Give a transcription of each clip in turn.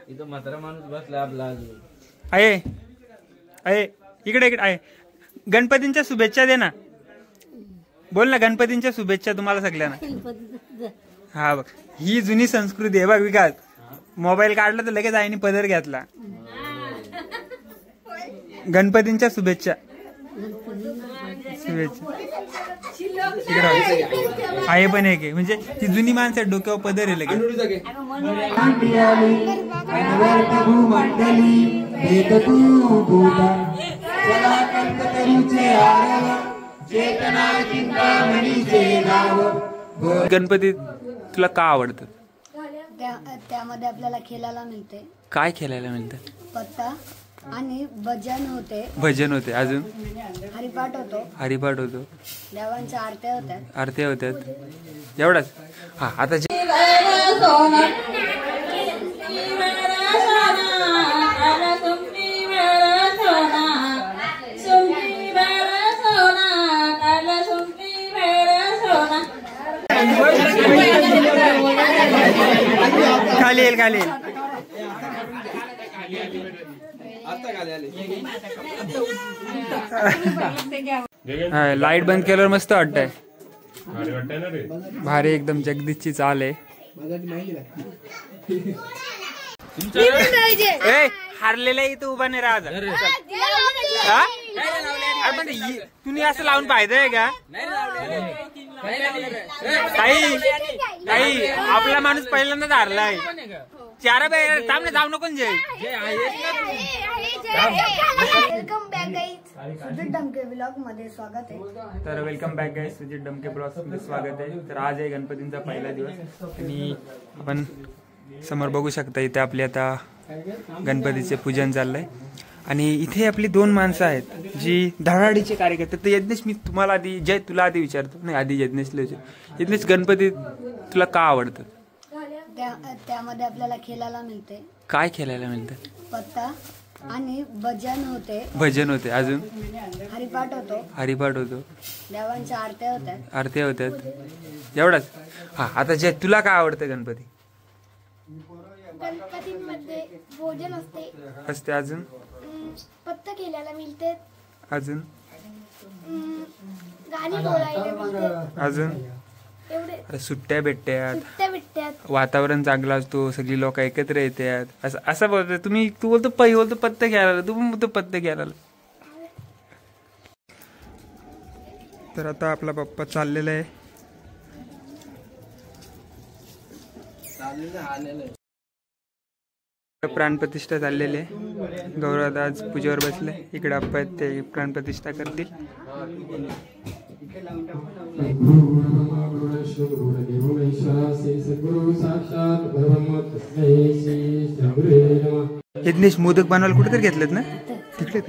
इथं म्हातारा माणूस बसला आपला अजून आहे आहे इकडे इकडे आहे. गणपतींच्या शुभेच्छा दे ना. बोल ना गणपतींच्या शुभेच्छा तुम्हाला सगळ्यांना. हा बघ ही जुनी संस्कृती आहे बघ विकास. मोबाईल काढला तर लगेच आईने पदर घेतला. गणपतींच्या शुभेच्छा. शुभेच्छा आहे पण एक म्हणजे ती जुनी माणसं डोक्यावर पदर आहे लगेच. गणपती तुला का आवडतं? त्यामध्ये आपल्याला खेळायला मिळते. काय खेळायला मिळतं? पत्ता आणि भजन होते. भजन होते अजून हरिपाठ होतो. हरिपाठ होतो. देवांच्या आरत्या होत्या. आरत्या होत्यात एवढाच. हा आता खाली येईल खाली येईल. लाईट बंद केल्यावर मस्त वाटतंय. भारी एकदम जगदीशची चाल आहे. हारलेला इथं उभा नाही राहा. तुम्ही असं लावून पाहिजे का? काही आपला माणूस पहिल्यांदाच हारलाय. चारा सामने जाऊ नको. Welcome back guys Sujit डमके blog मध्ये स्वागत आहे. तर welcome back guys Sujit डमके blog मध्ये स्वागत आहे. तर आज आहे गणपतींचा पहिला दिवस आणि आपण समोर बघू शकता इथे आपले आता गणपतीचे पूजन चाललंय. आणि इथे आपली दोन माणसं आहेत जी धडाडीचे कार्यकर्ते. तर यज्ञेश मी तुम्हाला आधी तुला आधी विचारतो. नाही आधी यज्ञेशला विचार. यज्ञेश गणपती तुला का आवडतं? त्यामध्ये आपल्याला खेळायला मिळते. काय खेळायला मिळतं? पत्ता आणि भजन होते. भजन होते अजून हरिपाठ होतो. हरिपाठ होतो. देवांच्या आरत्या होत्या. आरत्या होत्यात एवढाच. हा आता तुला काय आवडतं गणपती? गणपतीमध्ये भोजन असते. अजून पत्ता खेळायला मिळते. अजून गाणी बोलायला मिळते. अजून एवढे. सुट्ट्या भेटतात. वातावरण चांगलं असतो. सगळी लोक एकत्र येतात. असं बोलतो तुम्ही. तू बोलतो बोलतो पत्ते घ्यायला. तू पण बोलतो पत्ते घ्यायला. तर आता आपला पप्पा चाललेला आहे. प्राणप्रतिष्ठा चाललेली आहे. गौरव आज पूजेवर बसले. इकडे अप्पा आहेत ते प्राणप्रतिष्ठा करतील. यज्ञेश मोदक बनवायला कुठेतरी घेतलेत ना तिकडे.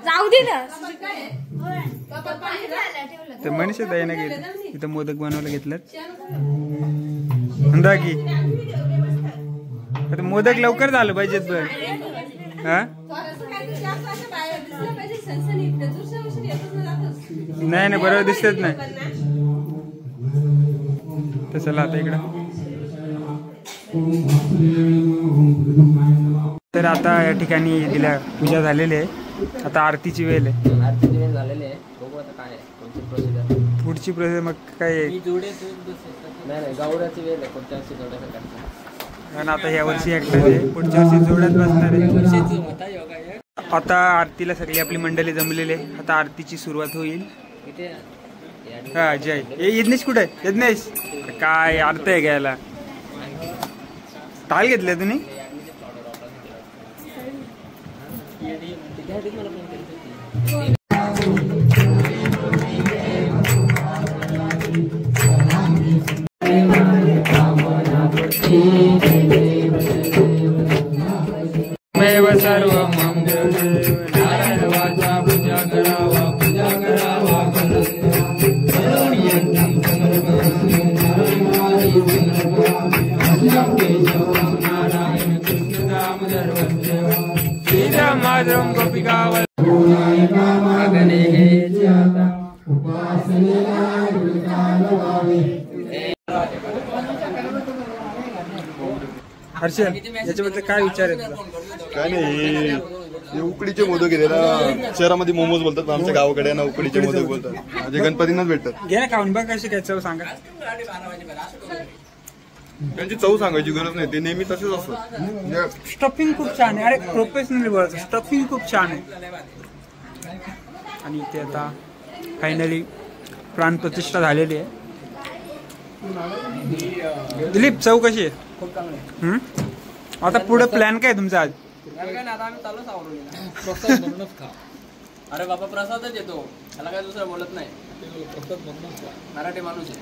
जाऊ दे ना. तर मनीषा ताईना गेले. इथं मोदक बनवायला घेतलेत. म्हणता की आता मोदक लवकर झालं पाहिजेत पण. हा नाही नाही बरोबर दिसतच नाही. तर चला आता इकडं. तर आता या ठिकाणी तिला पूजा झालेली आहे. आता आरतीची वेळ आहे. आरतीची वेळ झालेली आहे. बघू आता काय पुढची प्रोसेस मग काय. नाही गौराची वेळ आहे. पुढच्या वर्षी जोड्याचा करतो. कारण आता या वर्षी एकटाच आहे. पुढच्या वर्षी जोड्यात बसणार आहे. आता आरतीला सगळी आपली मंडळी जमलेली आहे. आता आरतीची सुरुवात होईल. हा जय. यज्ञेश कुठे आहे? यज्ञेश काय अर्थ आहे घ्यायला. ताल घेतले तुम्ही? सर्व मंगल नारायण वाचा पूजा करावा. पूजा करावा. नारायण कृष्ण दामोदर वंदे श्रीराम माधवं गोपिका. हर्षल याच्याबद्दल काय विचार आहे तुला? काय नाही हे उकडीचे मोदक आहे ना, शहरामध्ये मोमोज बोलतात पण आमच्या गावाकडे ना उकडीचे मोदक बोलतात, म्हणजे गणपतींनाच भेटतात. घे ना खाऊन बघ कशी काय चव सांगा. त्यांची चव सांगायची गरज नाही, ते नेहमी तसेच असतात. म्हणजे स्टफिंग खूप छान आहे. अरे प्रोफेशनली बोलायचं, स्टफिंग खूप छान आहे. आणि इथे आता फायनली प्राण प्रतिष्ठा झालेली आहे. दिलीप चव कशी आहे? आता पुढे प्लॅन काय तुमचा आज? अरे बाबा प्रसादच येतो, त्याला काय दुसरं बोलत नाही. मराठी माणूस आहे.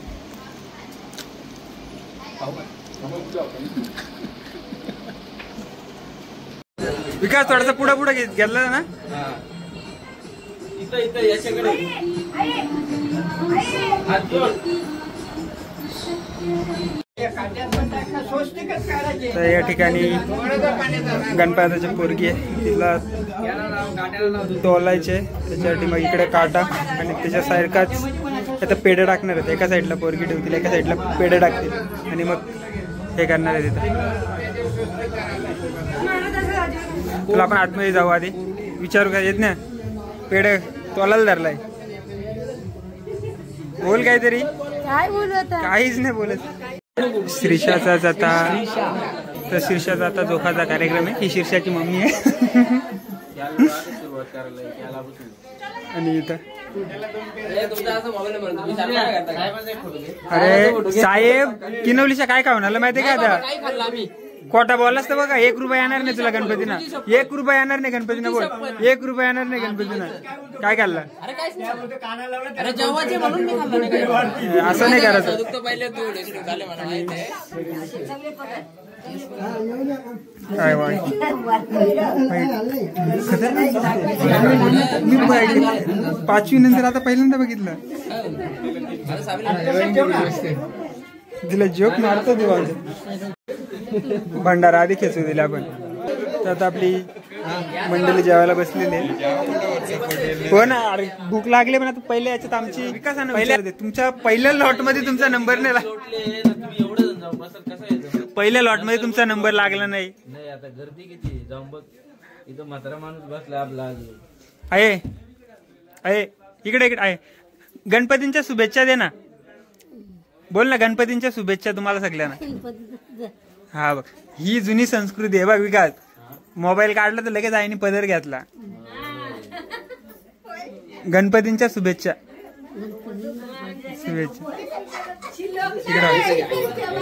विकास थोडासा पुढे पुढे घेतला ना. इथं इथं याच्याकडे तर या ठिकाणी गणपतीची पोरगी आहे, तिला तोलायचे त्याच्यासाठी मग इकडे काटा आणि त्याच्या सारखाच आता पेढे टाकणार आहेत. एका साईडला पोरगी ठेवतील, एका साईडला पेढे टाकतील आणि मग हे करणार आहे तिथं. तुला आपण आतमध्ये जाऊ, आधी विचारू काय येत ना. पेढे तोलाला धरलाय, बोल काहीतरी. काय बोलत काहीच नाही बोलत. शीर्षाचा जाता तर शीर्षाचा आता जोखाचा कार्यक्रम आहे. ही शीर्षाची मम्मी आहे. सुरुवात करायला आणि इथं तुमचा असं मोबाईल नंबर तुम्ही काय करता? अरे साहेब किनवलीच्या काय खाऊन आलं माहितीये का आता? काय खाल्लं आम्ही? खोटा बोललास तर बघा, 1 रुपया येणार नाही तुला गणपतीना. 1 रुपया येणार नाही गणपतीना. बोल 1 रुपया येणार नाही गणपतीना. काय खाल्लं? अरे काय अरे जेव्हाचे म्हणून मी खाल्लं नाही काय. असं नाही करायचं. दुखतं पहिले तू झाले मला माहिती आहे. काय वाट मी 5वी नंतर आता पहिल्यांदा बघितलं. तिला जोक मारतो देवा. भंडारा आधी खेचू दिला आपण. तर आता आपली मंडळी जेवायला बसलेली आहे. हो ना, अरे भूक लागली पण आता पहिले याच्यात आमची विकासानं पहिल्या तुमच्या पहिल्या लॉट मध्ये तुमचा नंबर नाही पहिल्या लॉट मध्ये तुमचा नंबर लागला नाही. आता गर्दी किती जाऊन बघ, इथं म्हातारा माणूस बसला आपला. आहे इकडे इकडे आहे. गणपतींच्या शुभेच्छा दे ना. बोल ना, गणपतींच्या शुभेच्छा तुम्हाला सगळ्यांना. हा बघ, ही जुनी संस्कृती आहे बघ विकास. मोबाईल काढला तर लगेच आईने पदर घेतला. गणपतींच्या शुभेच्छा. शुभेच्छा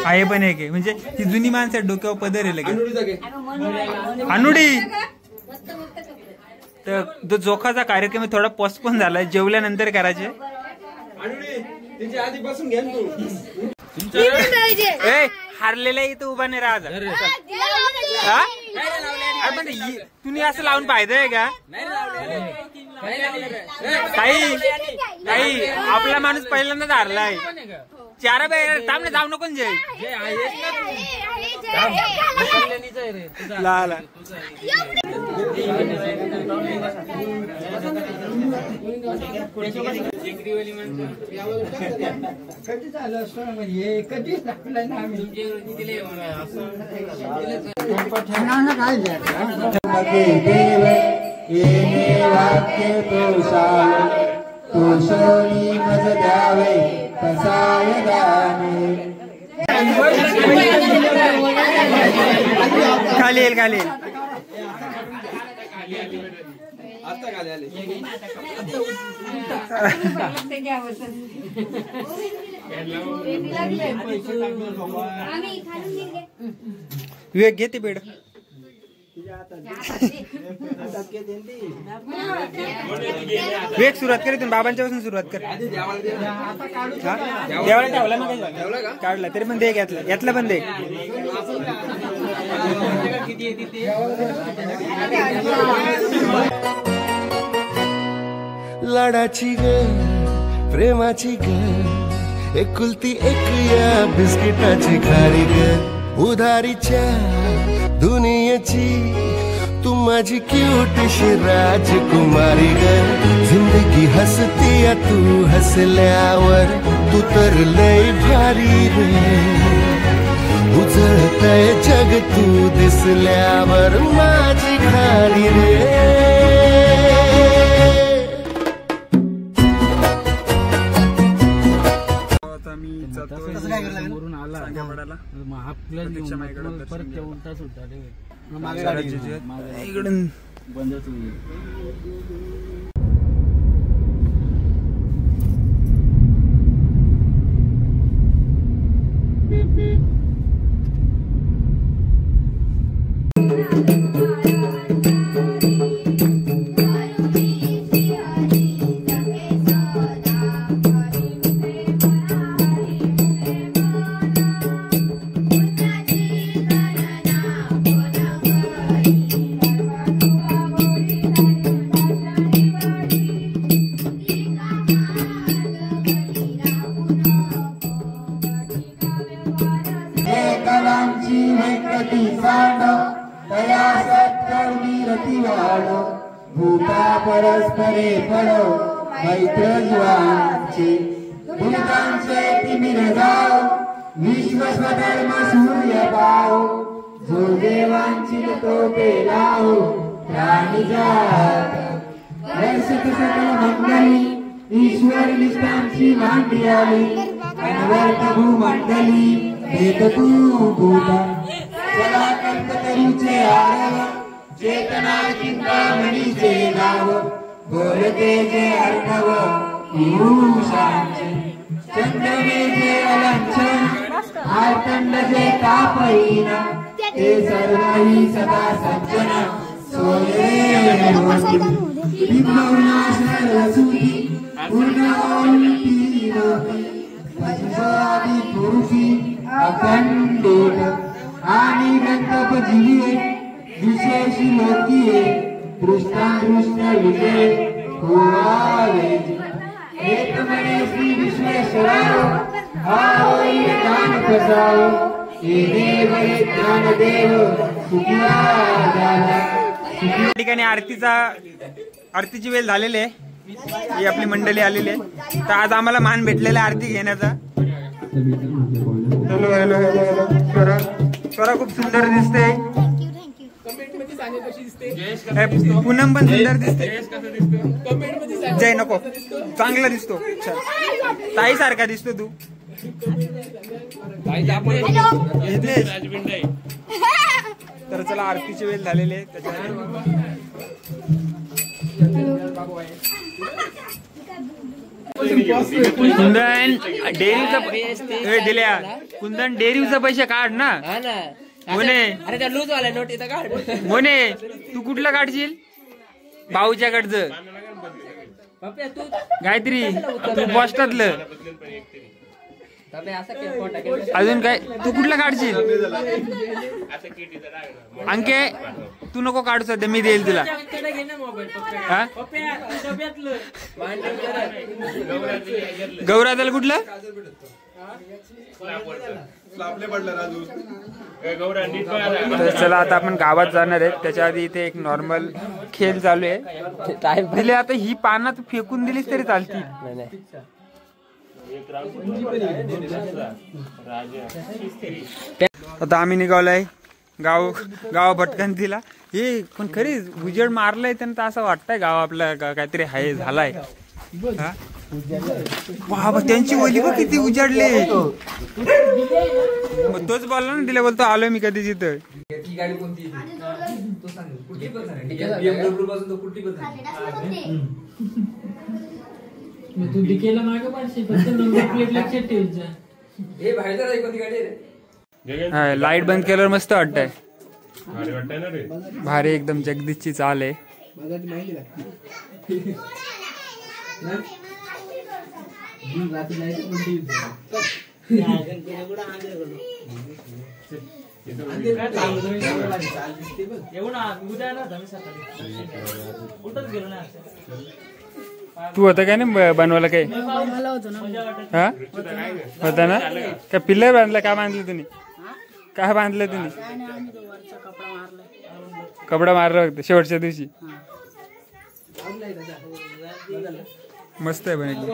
आहे पण एक आहे, म्हणजे ही जुनी माणसं डोक्यावर पदर आहे लगेच. अनुडी तर तो जोखाचा कार्यक्रम थोडा पोस्टपोन झालाय, जेवल्यानंतर करायचे. हारलेला इथं उभा नाही राहा. तुम्ही असं लावून पाहिजे का? काही आपला माणूस पहिल्यांदाच हारलाय. 4 थांब ना, जाऊ नको जय ला खाली येईल खाली येईल. विवेक घेते बेड. विवेक सुरुवात कर, इथून बाबांच्या पासून सुरुवात कर. देवाला ठेवला ना, काढला तरी पण दे, घेतला पण दे. लाडाची ग प्रेमाची ग एकुलती एक या बिस्किटाची खारी ग उधारीच्या दुनियेची तू माझी क्यूटशी राजकुमारी ग जिंदगी हसती या तू हसल्यावर तू तर लय भारी रे उजळतय जग तू दिसल्यावर माझी खाली रे. आता मी जातोय सांगेवाड्याला. प्रतीक्षा माझ्याकडे इकडून भूता परस्परे पडो मैत्र जीवांचे भूतांचे तिमिर जाओ विश्व स्वधर्म सूर्य पाओ जो देवांची तो पेलाओ प्राणी जात वर्षक सकल मंडळी ईश्वर निष्ठांची मांडी आली अनवर्त भूमंडली भेद तू भूता चला कल्पतरूचे आरव चेतना चिंतामणीचे नाव बोलते जे अर्णव पियुषांचे चंद्रमेचे अलंचन आर्तंड जे तापहीन ते सर्वही सदा सज्जन सोये विघ्नविनाश रसूती पूर्णवंती पंचादी पुरुषी अखंडित आणि गंतप जीवी विशेषी लोकीये दृष्टांदृष्ट विजय होवावे. एक मने श्री विश्वेश्वराव होई ज्ञान प्रसाव हे देव हे ज्ञानदेव सुखिया झाला. या ठिकाणी आरतीची वेळ झालेली आहे. ही आपली मंडळी आलेली आहे. तर आज आम्हाला मान भेटलेला आरती घेण्याचा. स्वरा खूप सुंदर दिसते. पूनम पण सुंदर दिसते. जय नको चांगला दिसतो. ताई सारखा दिसतो तू. तर चला आरतीची वेळ झालेली आहे. कुंदन डेअरीचा दिल्या. कुंदन डेअरीचा पैसे काढ ना. मोने अरे त्या लूज वाला नोट इथं काढ. मोने तू कुठला काढशील? भाऊच्याकडचं गायत्री तू पोस्टातलं. अजून काय तू कुठला काढशील? अंके तू नको काढू सध्या मी देईल तुला. गौरादल कुठलं? तर चला आता आपण गावात जाणार आहे. त्याच्या आधी इथे एक नॉर्मल खेळ चालू आहे. दिले आता ही पानं तू फेकून दिलीस तरी चालतील. आता आम्ही निघालोय गाव भटकंतीला. हे पण खरी उजेड मारलाय त्यांना असं वाटतंय गाव आपलं काहीतरी हाय झालाय. बाबा त्यांची ओली बघ किती उजाडले. तोच बोलला ना तिला बोलतो आलोय मी कधी तिथं. गाडी कोणती तू डिकेला मागे पाडशील फक्त नंबर प्लेट लक्षात ठेवायचा. हे बाहेर कोणती गाडी रे? लाईट बंद केल्यावर मस्त वाटतंय. भारी एकदम जगदीशची चाल आहे. तू होता काय ना बनवायला काही? हा होता ना. काय पिल्लर बांधलं? काय बांधलं तुम्ही? काय बांधलं तुम्ही? कपडा मारला फक्त शेवटच्या दिवशी. मस्त आहे बनवली.